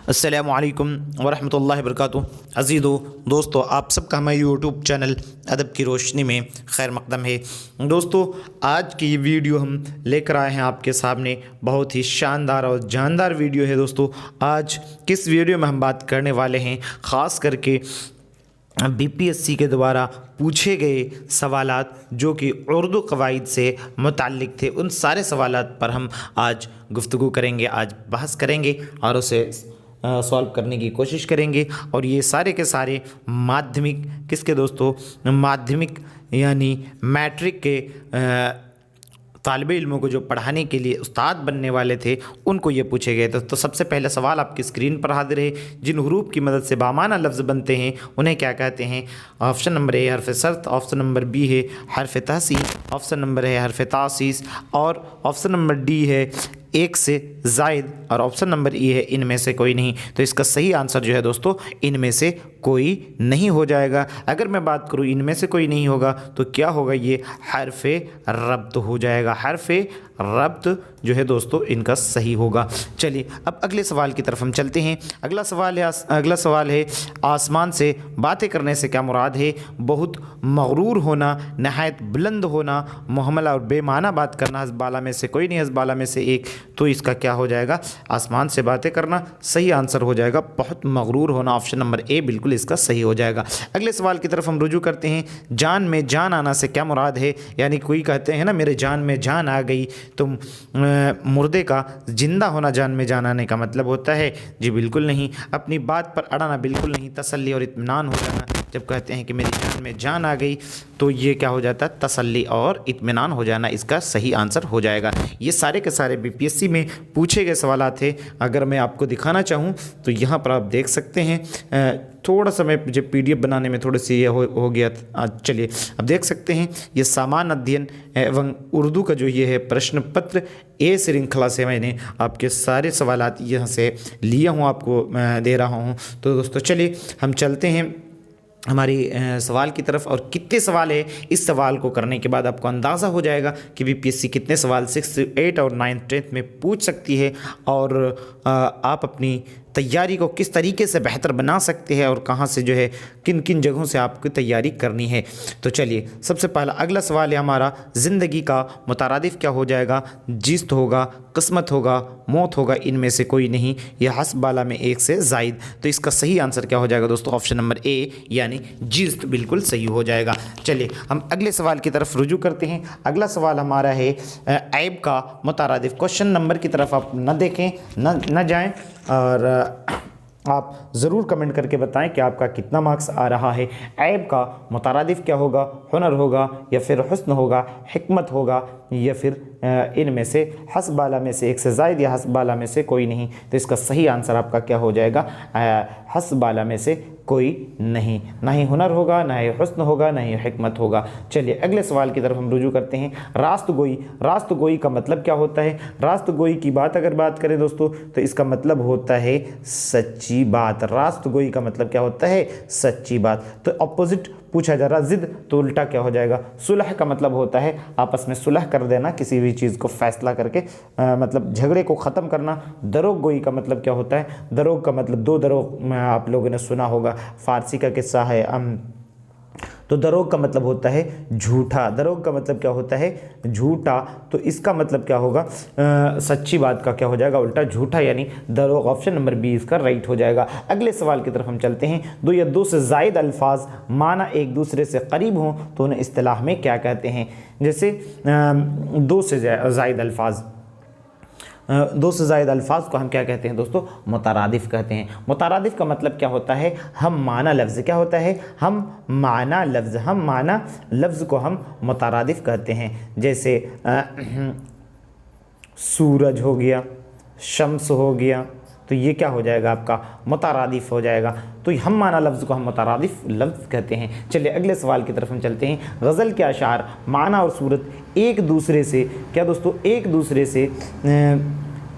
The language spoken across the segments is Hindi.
अस्सलामुअलैकुम वरहमतुल्लाहि वबरकातुहू। अज़ीज़ो दोस्तों, आप सबका हमारे यूट्यूब चैनल अदब की रोशनी में खैर मकदम है। दोस्तों, आज की ये वीडियो हम लेकर आए हैं आपके सामने, बहुत ही शानदार और जानदार वीडियो है। दोस्तों, आज किस वीडियो में हम बात करने वाले हैं, ख़ास करके बीपीएससी के द्वारा पूछे गए सवालात जो कि उर्दू कवायद से मुताल्लिक़ थे, उन सारे सवालात पर हम आज गुफ्तगू करेंगे, आज बहस करेंगे और उसे सॉल्व करने की कोशिश करेंगे। और ये सारे के सारे माध्यमिक किसके दोस्तों, माध्यमिक यानी मैट्रिक के तालिब इल्मों को जो पढ़ाने के लिए उस्ताद बनने वाले थे, उनको ये पूछे गए थे। तो सबसे पहला सवाल आपकी स्क्रीन पर हाजिर है। जिन हरूफ की मदद से बामाना लफ्ज़ बनते हैं उन्हें क्या कहते हैं? ऑप्शन नंबर ए हरफ शर्त, ऑप्शन नंबर बी है हरफ तहसीन, ऑप्शन नंबर है हरफ तासीस और ऑप्शन नंबर डी है एक से ज़ायद और ऑप्शन नंबर ई है इनमें से कोई नहीं। तो इसका सही आंसर जो है दोस्तों, इनमें से कोई नहीं हो जाएगा। अगर मैं बात करूँ इनमें से कोई नहीं होगा तो क्या होगा? ये हरफ रब्त हो जाएगा। हरफ रब्त जो है दोस्तों इनका सही होगा। चलिए अब अगले सवाल की तरफ हम चलते हैं। अगला सवाल है आसमान से बातें करने से क्या मुराद है? बहुत मगरूर होना, नहायत बुलंद होना, मुहमला और बेमाना बात करना, हज़बाला में से कोई नहीं, हज़बाला में से एक। तो इसका क्या हो जाएगा? आसमान से बातें करना सही आंसर हो जाएगा। बहुत मगरूर होना, ऑप्शन नंबर ए बिल्कुल इसका सही हो जाएगा। अगले सवाल की तरफ हम रुजू करते हैं। जान में जान आना से क्या मुराद है? यानी कोई कहते हैं ना मेरे जान में जान आ गई, तो मुर्दे का जिंदा होना जान में जान आने का मतलब होता है? जी बिल्कुल नहीं। अपनी बात पर अड़ना बिल्कुल नहीं। तसल्ली और इत्मीनान हो जाना, जब कहते हैं कि मेरी जान में जान आ गई तो ये क्या हो जाता है? तसल्ली और इत्मीनान हो जाना इसका सही आंसर हो जाएगा। ये सारे के सारे बीपीएससी में पूछे गए सवाल थे। अगर मैं आपको दिखाना चाहूँ तो यहाँ पर आप देख सकते हैं। थोड़ा सा मैं मुझे पीडीएफ बनाने में थोड़ी सी ये हो गया था। चलिए अब देख सकते हैं, ये सामान्य अध्ययन एवं उर्दू का जो ये है प्रश्न पत्र ए श्रृंखला से मैंने आपके सारे सवालात यहाँ से लिया हूँ, आपको दे रहा हूँ। तो दोस्तों चलिए हम चलते हैं हमारी सवाल की तरफ। और कितने सवाल है, इस सवाल को करने के बाद आपको अंदाज़ा हो जाएगा कि बीपीएससी कितने सवाल 6, 8 और 9, 10 में पूछ सकती है और आप अपनी तैयारी को किस तरीके से बेहतर बना सकते हैं और कहाँ से जो है किन किन जगहों से आपको तैयारी करनी है। तो चलिए सबसे पहला अगला सवाल है हमारा, ज़िंदगी का मुतारादिफ क्या हो जाएगा? जिस्त होगा, किस्मत होगा, मौत होगा, इनमें से कोई नहीं। यह हस्बाला में एक से ज़ायद। तो इसका सही आंसर क्या हो जाएगा दोस्तों? ऑप्शन नंबर ए यानी जिस्त बिल्कुल सही हो जाएगा। चलिए हम अगले सवाल की तरफ रुजू करते हैं। अगला सवाल हमारा है ऐब का मुतारादिफ। क्वेश्चन नंबर की तरफ आप न देखें, न जाएं और आप ज़रूर कमेंट करके बताएं कि आपका कितना मार्क्स आ रहा है। ऐब का मुतारादिफ क्या होगा? हुनर होगा या फिर हुस्न होगा, हिकमत होगा या फिर इनमें से हस्बाला में से एक से ज़ायद या हस्बाला में से कोई नहीं। तो इसका सही आंसर आपका क्या हो जाएगा? हस्बाला में से कोई नहीं। ना ही हुनर होगा, ना ही हुस्न होगा, ना ही हिकमत होगा। चलिए अगले सवाल की तरफ हम रुजू करते हैं। रास्तगोई, रास्तगोई का मतलब क्या होता है? रास्तगोई की अगर बात करें दोस्तों तो इसका मतलब होता है सच्ची बात। रास्तगोई का मतलब क्या होता है? सच्ची बात। तो अपोजिट पूछा जा रहा, जिद तो उल्टा क्या हो जाएगा? सुलह का मतलब होता है आपस में सुलह कर देना, किसी भी चीज़ को फैसला करके मतलब झगड़े को ख़त्म करना। दरोग गोई का मतलब क्या होता है? दरोग का मतलब दो दरोग, आप लोगों ने सुना होगा, फारसी का किस्सा है। तो दरोग का मतलब होता है झूठा। दरोग का मतलब क्या होता है? झूठा। तो इसका मतलब क्या होगा? सच्ची बात का क्या हो जाएगा? उल्टा झूठा, यानी दरोग। ऑप्शन नंबर बी इसका राइट हो जाएगा। अगले सवाल की तरफ हम चलते हैं। दो या दो से ज़ायद अल्फाज माना एक दूसरे से करीब हों तो उन्हें इस्तिलाह में क्या कहते हैं? जैसे दो से ज़ायद अल्फाज, दो से ज़ायद अल्फाज को हम क्या कहते हैं दोस्तों? मुतारादिफ कहते हैं। मुतारादिफ का मतलब क्या होता है? हम माना लफ्ज़। क्या होता है? हम माना लफ्ज़। हम माना लफ्ज़ को हम मुतारादिफ कहते हैं। जैसे सूरज हो गया, शम्स हो गया, तो ये क्या हो जाएगा? आपका मुतारादिफ हो जाएगा। तो हम माना लफ्ज़ को हम मुतारादिफ लफ्ज़ कहते हैं। चलिए अगले सवाल की तरफ हम चलते हैं। गज़ल के अशार माना और सूरत एक दूसरे से क्या दोस्तों? एक दूसरे से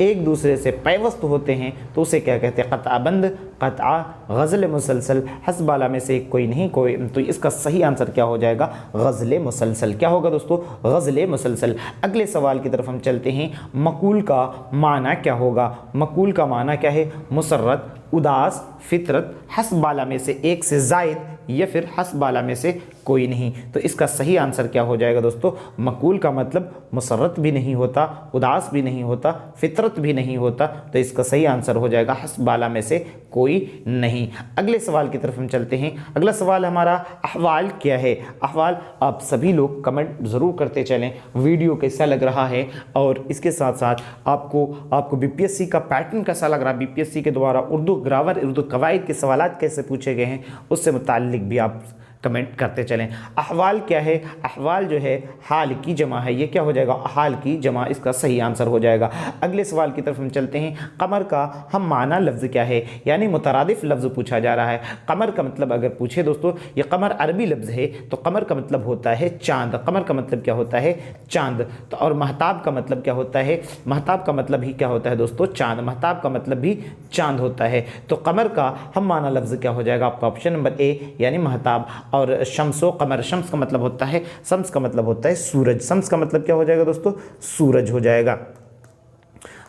एक दूसरे से पैवस्त होते हैं तो उसे क्या कहते हैं? क़त्आबंद, क़त्आ, गज़ल मुसलसल, हस्बाला में से कोई नहीं कोई। तो इसका सही आंसर क्या हो जाएगा? गज़ल मुसलसल। क्या होगा दोस्तों? गज़ल मुसलसल। अगले सवाल की तरफ हम चलते हैं। मक़ूल का माना क्या होगा? मक़ूल का माना क्या है? मुसर्रत, उदास, फितरत, हस्बाला में से एक से ज़ायद या फिर हस्बाला में से कोई नहीं। तो इसका सही आंसर क्या हो जाएगा दोस्तों? मक़ूल का मतलब मुसर्रत भी नहीं होता, उदास भी नहीं होता, फितरत भी नहीं होता। तो इसका सही आंसर हो जाएगा हस्बाला में से कोई नहीं। अगले सवाल की तरफ हम चलते हैं। अगला सवाल हमारा अहवाल क्या है? अहवाल आप सभी लोग कमेंट ज़रूर करते चलें वीडियो कैसा लग रहा है, और इसके साथ साथ आपको बीपीएससी का पैटर्न कैसा लग रहा है, बीपीएससी के द्वारा उर्दू ग्रामर, उर्दू कवायद के सवालात कैसे पूछे गए हैं, उससे मुताल्लिक भी आप कमेंट करते चलें। अहवाल क्या है? अहवाल जो है हाल की जमा है। ये क्या हो जाएगा? हाल की जमा। इसका सही आंसर हो जाएगा। अगले सवाल की तरफ हम चलते हैं। कमर का हम माना लफ्ज़ क्या है? यानी मुतरादिफ लफ्ज़ पूछा जा रहा है। कमर का मतलब अगर पूछे दोस्तों, ये कमर अरबी लफ्ज़ है, तो कमर का मतलब होता है चांद। कमर का मतलब क्या होता है? चांद। तो और महताब का मतलब क्या होता है? महताब का मतलब ही क्या होता है दोस्तों? चांद। महताब का मतलब भी चांद होता है। तो कमर का हम माना लफ्ज़ क्या हो जाएगा? आपका ऑप्शन नंबर ए यानी महताब। और शम्सो कमर, शम्स का मतलब होता है, शम्स का मतलब होता है सूरज। शम्स का मतलब क्या हो जाएगा दोस्तों? सूरज हो जाएगा।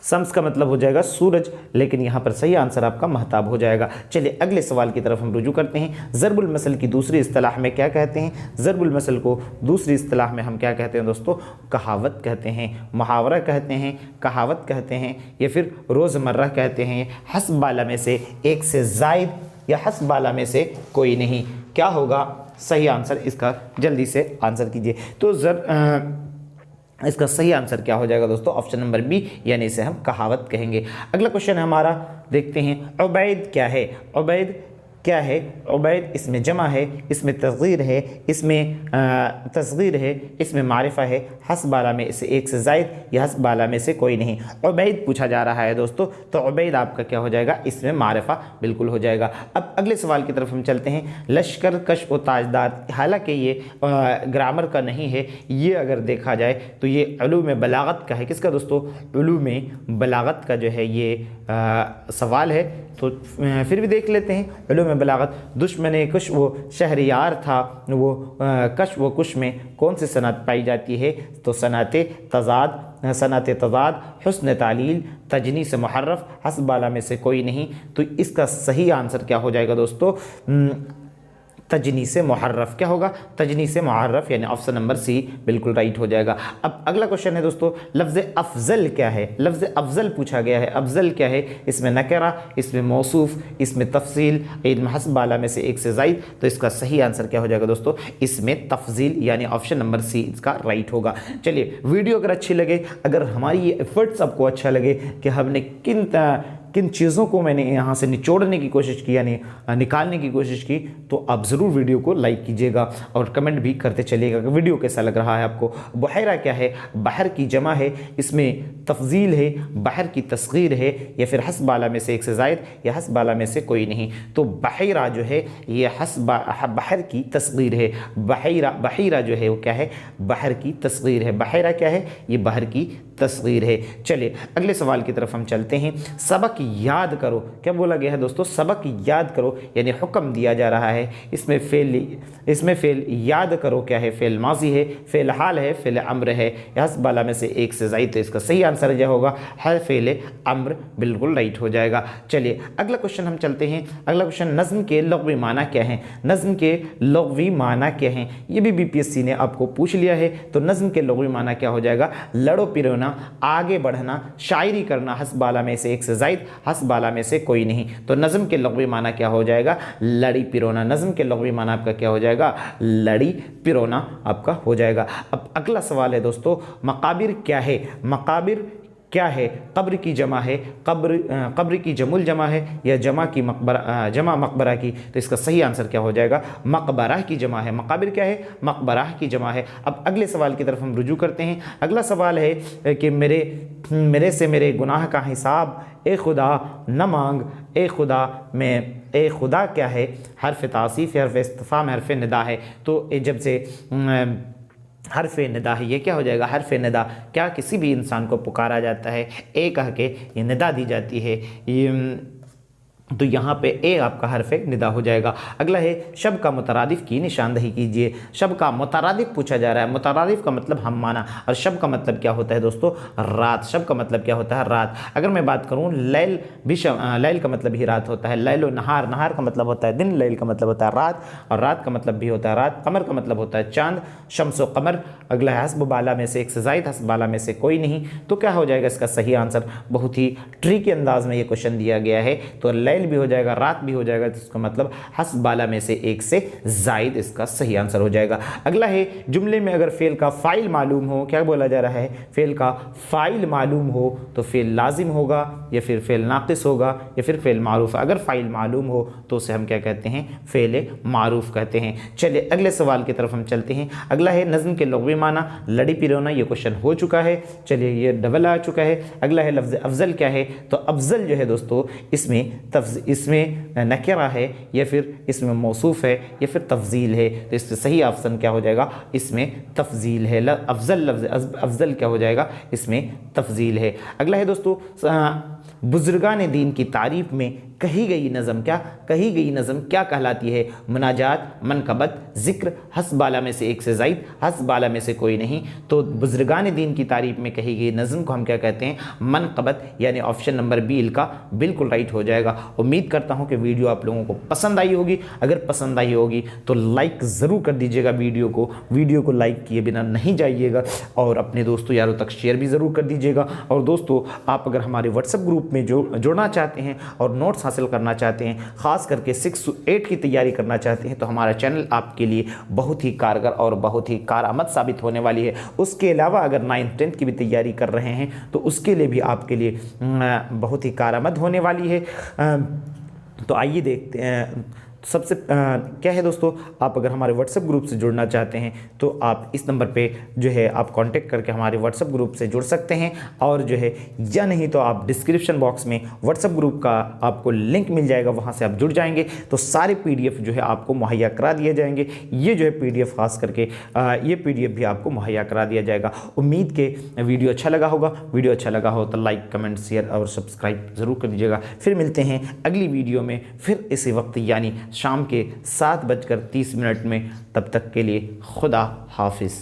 शम्स का मतलब हो जाएगा सूरज, लेकिन यहाँ पर सही आंसर आपका महताब हो जाएगा। चलिए अगले सवाल की तरफ हम रुजू करते हैं। ज़रबुल मसल की दूसरी इस्तिलाह में क्या कहते हैं? ज़रबुल मसल को दूसरी इस्तिलाह में हम क्या कहते हैं दोस्तों? कहावत कहते हैं, मुहावरा कहते हैं, कहावत कहते हैं, या फिर रोज़मर्रा कहते हैं। हस्बाला में से एक से ज़ायद या हस्बाला में से कोई नहीं। क्या होगा सही आंसर? इसका जल्दी से आंसर कीजिए। तो इसका सही आंसर क्या हो जाएगा दोस्तों? ऑप्शन नंबर बी, यानी इसे हम कहावत कहेंगे। अगला क्वेश्चन हमारा देखते हैं। उबैद क्या है? उबैद क्या है? उबैद इसमें जमा है, इसमें तस्गीर है, इसमें तस्गीर है, इसमें मारिफा है। हस्बाला में से एक से ज़ायद या हस्बाला में से कोई नहीं। उबैद पूछा जा रहा है दोस्तों, तो उबैद आपका क्या हो जाएगा? इसमें मारिफा बिल्कुल हो जाएगा। अब अगले सवाल की तरफ हम चलते हैं। लश्कर, कश व ताजदार, हालांकि ये ग्रामर का नहीं है, ये अगर देखा जाए तो ये उलूम बलागत का है। किसका दोस्तों? उलूम बलागत का जो है ये सवाल है। तो फिर भी देख लेते हैं। उलूम बलागत। दुश्मन कुश वो शहरियार था, वो कश व कुश में कौन सी सनत पाई जाती है? तो सनत तज़ाद, सनत तज़ाद, हुस्न तालील, तजनी से मुहर्रफ, हस्बाला में से कोई नहीं। तो इसका सही आंसर क्या हो जाएगा दोस्तों? तजनी से मुहर्रफ। क्या होगा? तजनी से मुहर्रफ, यानी ऑप्शन नंबर सी बिल्कुल राइट हो जाएगा। अब अगला क्वेश्चन है दोस्तों, लफ्ज़ अफजल क्या है? लफ्ज़ अफजल पूछा गया है। अफजल क्या है? इसमें नकरा, इसमें मौसूफ, इसमें तफसील, इल्म हस्बाला में से एक से ज़ायद। तो इसका सही आंसर क्या हो जाएगा दोस्तों? इसमें तफजील, यानी ऑप्शन नंबर सी इसका राइट होगा। चलिए वीडियो अगर अच्छी लगे, अगर हमारी ये एफर्ट्स आपको अच्छा लगे कि हमने किन चीज़ों को मैंने यहाँ से निचोड़ने की कोशिश की, यानी निकालने की कोशिश की, तो आप ज़रूर वीडियो को लाइक कीजिएगा और कमेंट भी करते चलिएगा कि वीडियो कैसा लग रहा है आपको। बहरा क्या है? बहर की जमा है, इसमें तफजील है, बहर की तस्गीर है, या फिर हस्बाला में से एक से ज़ायद या हस्बाला में से कोई नहीं। तो बहरा जो है ये बहर की तस्गीर है। बहरा जो है वो क्या है? बहर की तस्गीर है। बहरा क्या है? ये बहर की तस्गीर है। चलिए अगले सवाल की तरफ हम चलते हैं। सबक याद करो। क्या बोला गया है दोस्तों? सबक याद करो, यानी हुक्म दिया जा रहा है। इसमें फेल याद करो क्या है? फेल माजी है, फेल हाल है, फेल अम्र है, हस्बाला में से एक से ज़ायद। तो इसका सही आंसर जो होगा है फेल अम्र, बिल्कुल राइट हो जाएगा। चलिए अगला क्वेश्चन हम चलते हैं। अगला क्वेश्चन, नज़्म के लग़वी माना क्या है? नज़्म के लग़वी माना क्या है? ये भी बीपीएससी ने आपको पूछ लिया है। तो नज़्म के लग़वी माना क्या हो जाएगा? लड़ो पिरोना, आगे बढ़ना, शायरी करना, हस्बाला में से एक से ज़ायद, हस्बाला में से कोई नहीं। तो नज़्म के लग़वी माना क्या हो जाएगा? लड़ी पिरोना। नज़्म के लग़वी माना आपका क्या हो जाएगा? लड़ी पिरोना आपका हो जाएगा। अब अगला सवाल है दोस्तों, मकाबिर क्या है? मकाबिर क्या है? कब्र की जमा है, कब्र की जमुल जमा है, या जमा मकबरा की। तो इसका सही आंसर क्या हो जाएगा? मकबरा की जमा है। मकाबिर क्या है? मकबरा की जमा है। अब अगले सवाल की तरफ हम रुजू करते हैं। अगला सवाल है कि मेरे से मेरे गुनाह का हिसाब ए खुदा न मांग, ए खुदा में ए खुदा क्या है? हर्फ तासीफ, हर्फ इस्तिफ़ाम, हर्फ निदा है। तो जब से हरफ निदा है। ये क्या हो जाएगा? हरफ निदा। क्या किसी भी इंसान को पुकारा जाता है, ए कह के ये निदा दी जाती है, ये तो यहाँ पे ए आपका हरफ निदा हो जाएगा। अगला है शब का मुतरादिफ की निशानदही कीजिए। शब का मुतरादिफ पूछा जा रहा है। मुतरादिफ का मतलब हम माना, और शब का मतलब क्या होता है दोस्तों? रात। शब का मतलब क्या होता है? रात। अगर मैं बात करूँ लैल भी, लैल का मतलब ही रात होता है। लैल नहार, नहार का मतलब होता है दिन, लैल का मतलब होता है रात, और रात का मतलब भी होता है रात। कमर का मतलब होता है चांद, शम्स व कमर। अगला है हस्ब बाला में से एक से जायद, हस्ब बाला में से कोई नहीं। तो क्या हो जाएगा इसका सही आंसर? बहुत ही ट्रिकी अंदाज में ये क्वेश्चन दिया गया है। तो लैल भी हो जाएगा, रात भी हो जाएगा, तो इसका मतलब हस्ब बाला में से एक से जायद इसका सही आंसर हो जाएगा। अगला है जुमले में अगर फेल का फाइल मालूम हो, क्या बोला जा रहा है? फेल का फाइल मालूम हो तो फेल लाजिम होगा, या फिर फेल नाकिस होगा, या फिर फेल मारूफ। अगर फाइल मालूम हो तो उसे हम क्या कहते हैं? फेल मारूफ कहते हैं। चलिए अगले सवाल की तरफ हम चलते हैं। अगला है नज़्म के लुग़वी माना, लड़ी पिरोना। ये क्वेश्चन हो चुका है, चलिए ये डबल आ चुका है। अगला है लफ्ज़ अफजल क्या है? तो अफजल जो है दोस्तों इसमें नकिरा है, या फिर इसमें मौसूफ है, या फिर तफजील है। तो इससे सही ऑप्शन क्या हो जाएगा? इसमें तफजील है। अफजल, लफ्ज़ अफजल क्या हो जाएगा? इसमें तफजील है। अगला है दोस्तों बुजुर्गान दीन की तारीफ में कही गई नज़म क्या? कही गई नज़म क्या कहलाती है? मुनाजात, मनकबत, ज़िक्र, हस्ब बाला में से एक से ज़ायद, हस्ब बाला में से कोई नहीं। तो बुजुर्गान दीन की तारीफ में कही गई नज़म को हम क्या कहते हैं? मनकबत, यानी ऑप्शन नंबर बी का बिल्कुल राइट हो जाएगा। उम्मीद करता हूँ कि वीडियो आप लोगों को पसंद आई होगी। अगर पसंद आई होगी तो लाइक ज़रूर कर दीजिएगा वीडियो को लाइक किए बिना नहीं जाइएगा, और अपने दोस्तों यारों तक शेयर भी ज़रूर कर दीजिएगा। और दोस्तों आप अगर हमारे व्हाट्सएप ग्रुप में जुड़ना चाहते हैं और नोट्स हासिल करना चाहते हैं, ख़ास करके 6 to 8 की तैयारी करना चाहते हैं, तो हमारा चैनल आपके लिए बहुत ही कारगर और बहुत ही कारआमद साबित होने वाली है। उसके अलावा अगर 9th 10th की भी तैयारी कर रहे हैं तो उसके लिए भी आपके लिए बहुत ही कारआमद होने वाली है। तो आइए देखते हैं। सबसे क्या है दोस्तों, आप अगर हमारे व्हाट्सएप ग्रुप से जुड़ना चाहते हैं तो आप इस नंबर पे जो है आप कांटेक्ट करके हमारे व्हाट्सएप ग्रुप से जुड़ सकते हैं, और जो है या नहीं तो आप डिस्क्रिप्शन बॉक्स में व्हाट्सएप ग्रुप का आपको लिंक मिल जाएगा, वहाँ से आप जुड़ जाएंगे तो सारे PDF जो है आपको मुहैया करा दिए जाएंगे। ये जो है PDF खास करके ये PDF भी आपको मुहैया करा दिया जाएगा। उम्मीद के वीडियो अच्छा लगा होगा। वीडियो अच्छा लगा हो तो लाइक, कमेंट, शेयर और सब्सक्राइब ज़रूर कर दीजिएगा। फिर मिलते हैं अगली वीडियो में फिर इसी वक्त, यानी शाम के 7:30 में। तब तक के लिए खुदा हाफिज़।